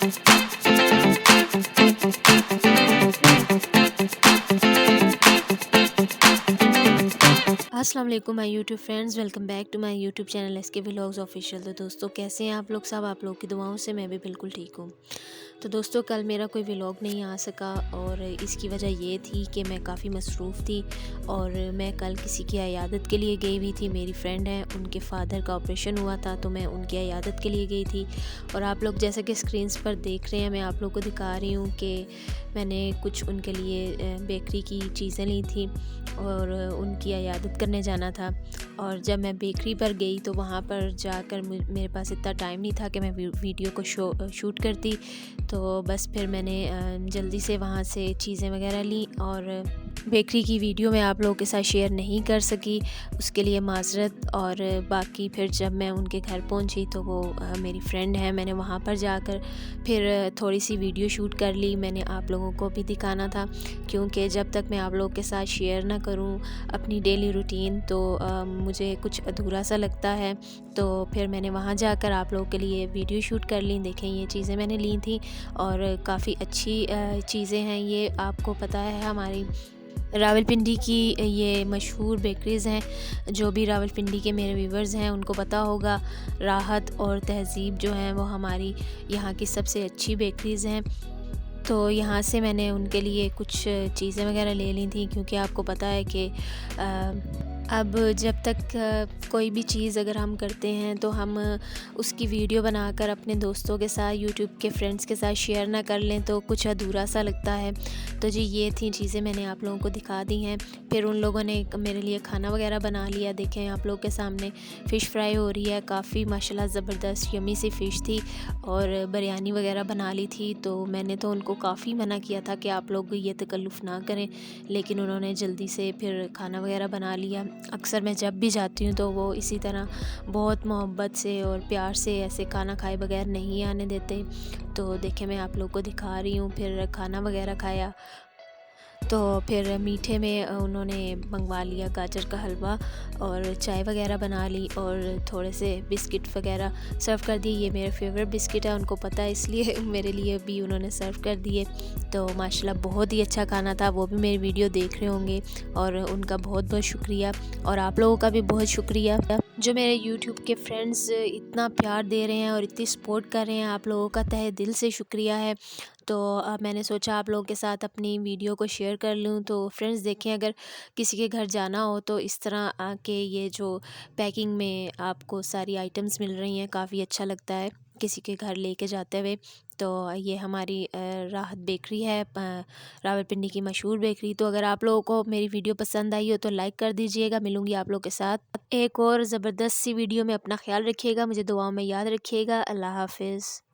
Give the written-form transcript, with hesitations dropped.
अस्सलाम वालेकुम my YouTube friends, welcome back to my YouTube channel SK vlogs official. तो दोस्तों, कैसे हैं आप लोग सब? आप लोग की दुआओं से मैं भी बिल्कुल ठीक हूँ। तो दोस्तों, कल मेरा कोई व्लॉग नहीं आ सका और इसकी वजह ये थी कि मैं काफ़ी मसरूफ़ थी और मैं कल किसी की इयादत के लिए गई हुई थी। मेरी फ्रेंड है, उनके फादर का ऑपरेशन हुआ था, तो मैं उनकी इयादत के लिए गई थी। और आप लोग जैसे कि स्क्रीन्स पर देख रहे हैं, मैं आप लोग को दिखा रही हूँ कि मैंने कुछ उनके लिए बेकरी की चीज़ें ली थी और उनकी इयादत करने जाना था। और जब मैं बेकरी पर गई तो वहाँ पर जाकर मेरे पास इतना टाइम नहीं था कि मैं वीडियो को शूट करती। तो बस फिर मैंने जल्दी से वहाँ से चीज़ें वगैरह ली और बेकरी की वीडियो मैं आप लोगों के साथ शेयर नहीं कर सकी, उसके लिए माज़रत। और बाकी फिर जब मैं उनके घर पहुँची तो वो मेरी फ्रेंड है, मैंने वहाँ पर जाकर फिर थोड़ी सी वीडियो शूट कर ली। मैंने आप लोगों को भी दिखाना था, क्योंकि जब तक मैं आप लोगों के साथ शेयर ना करूँ अपनी डेली रूटीन तो मुझे कुछ अधूरा सा लगता है। तो फिर मैंने वहाँ जाकर आप लोगों के लिए वीडियो शूट कर ली। देखें, ये चीज़ें मैंने ली थी और काफ़ी अच्छी चीज़ें हैं। ये आपको पता है, हमारी रावलपिंडी की ये मशहूर बेकरीज़ हैं। जो भी रावलपिंडी के मेरे व्यूवर्स हैं उनको पता होगा, राहत और तहज़ीब जो हैं वो हमारी यहाँ की सबसे अच्छी बेकरीज़ हैं। तो यहाँ से मैंने उनके लिए कुछ चीज़ें वगैरह ले ली थी, क्योंकि आपको पता है कि अब जब तक कोई भी चीज़ अगर हम करते हैं तो हम उसकी वीडियो बनाकर अपने दोस्तों के साथ, यूट्यूब के फ्रेंड्स के साथ शेयर ना कर लें तो कुछ अधूरा सा लगता है। तो जी, ये थी चीज़ें मैंने आप लोगों को दिखा दी हैं। फिर उन लोगों ने मेरे लिए खाना वगैरह बना लिया। देखें, आप लोगों के सामने फ़िश फ्राई हो रही है, काफ़ी माशाल्लाह ज़बरदस्त यम्मी सी फ़िश थी और बिरयानी वगैरह बना ली थी। तो मैंने तो उनको काफ़ी मना किया था कि आप लोग ये तकल्लुफ़ ना करें, लेकिन उन्होंने जल्दी से फिर खाना वगैरह बना लिया। अक्सर मैं जब भी जाती हूँ तो वो इसी तरह बहुत मोहब्बत से और प्यार से ऐसे खाना खाए बगैर नहीं आने देते। तो देखें, मैं आप लोग को दिखा रही हूँ। फिर खाना वगैरह खाया तो फिर मीठे में उन्होंने मंगवा लिया गाजर का हलवा और चाय वगैरह बना ली और थोड़े से बिस्किट वगैरह सर्व कर दिए। ये मेरे फेवरेट बिस्किट है, उनको पता है, इसलिए मेरे लिए भी उन्होंने सर्व कर दिए। तो माशाल्लाह बहुत ही अच्छा खाना था। वो भी मेरी वीडियो देख रहे होंगे और उनका बहुत बहुत शुक्रिया। और आप लोगों का भी बहुत शुक्रिया जो मेरे यूट्यूब के फ्रेंड्स इतना प्यार दे रहे हैं और इतनी सपोर्ट कर रहे हैं। आप लोगों का तहे दिल से शुक्रिया है। तो मैंने सोचा आप लोगों के साथ अपनी वीडियो को शेयर कर लूँ। तो फ्रेंड्स देखें, अगर किसी के घर जाना हो तो इस तरह आके ये जो पैकिंग में आपको सारी आइटम्स मिल रही हैं, काफ़ी अच्छा लगता है किसी के घर लेके जाते हुए। तो ये हमारी राहत बेकरी है, रावलपिंडी की मशहूर बेकरी। तो अगर आप लोगों को मेरी वीडियो पसंद आई हो तो लाइक कर दीजिएगा। मिलूँगी आप लोग के साथ एक और ज़बरदस्त सी वीडियो में। अपना ख्याल रखिएगा, मुझे दुआओं में याद रखिएगा। अल्लाह हाफ़िज़।